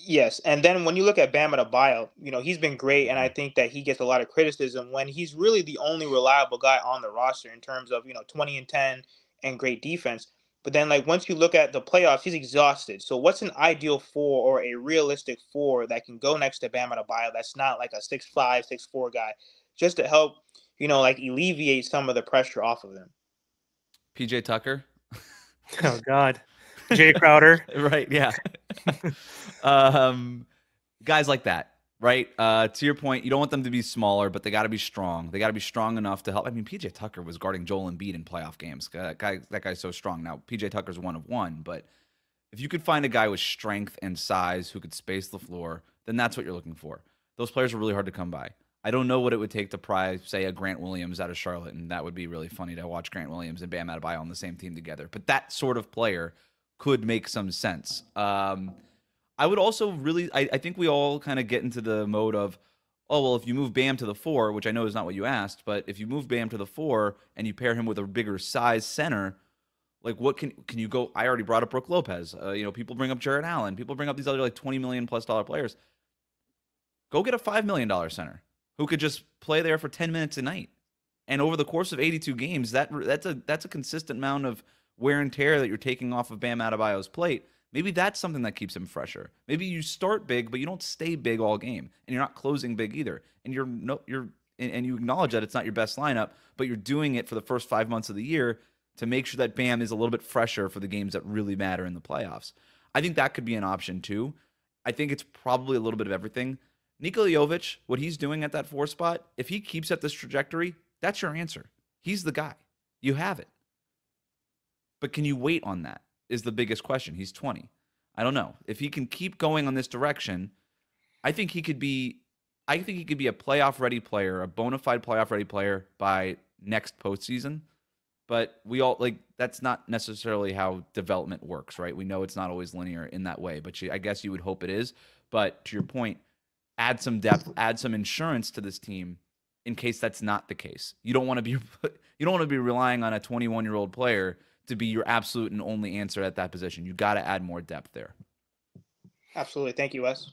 Yes, and then when you look at Bam Adebayo, he's been great, and I Mhm. think that he gets a lot of criticism when he's really the only reliable guy on the roster in terms of 20 and 10 and great defense. But then, like once you look at the playoffs, he's exhausted. So what's an ideal four or a realistic four that can go next to Bam Adebayo? That's not like a 6'5", 6'4" guy, just to help like alleviate some of the pressure off of him. PJ Tucker. Oh God, Jay Crowder. Right, yeah. um, Guys like that, right? To your point, you don't want them to be smaller, but they got to be strong. They got to be strong enough to help. I mean, PJ Tucker was guarding Joel Embiid in playoff games. That guy's so strong. Now, PJ Tucker's one of one, but if you could find a guy with strength and size who could space the floor, then that's what you're looking for. Those players are really hard to come by. I don't know what it would take to pry, say, a Grant Williams out of Charlotte, and that would be really funny to watch Grant Williams and Bam Adebayo on the same team together. But that sort of player could make some sense. I would also really, I think we all kind of get into the mode of, oh, well, if you move Bam to the four, which I know is not what you asked, but if you move Bam to the four and you pair him with a bigger size center, like what can you go? I already brought up Brooke Lopez. People bring up Jarrett Allen. People bring up these other like $20 million plus players. Go get a $5 million center who could just play there for 10 minutes a night. And over the course of 82 games, that's a consistent amount of wear and tear that you're taking off of Bam Adebayo's plate. Maybe that's something that keeps him fresher. Maybe you start big, but you don't stay big all game, and you're not closing big either. And you acknowledge that it's not your best lineup, but you're doing it for the first 5 months of the year to make sure that Bam is a little bit fresher for the games that really matter in the playoffs. I think that could be an option too. I think it's probably a little bit of everything. Nikola Jovic, what he's doing at that four spot, if he keeps at this trajectory, that's your answer. He's the guy. You have it. But can you wait on that is the biggest question. He's 20. I don't know. If he can keep going on this direction, I think he could be a playoff ready player, a bona fide playoff ready player by next postseason. But we all that's not necessarily how development works, right? We know it's not always linear in that way, but I guess you would hope it is. But to your point, add some depth, add some insurance to this team in case that's not the case. You don't want to be relying on a 21-year-old player to be your absolute and only answer at that position. You got to add more depth there. Absolutely. Thank you, Wes.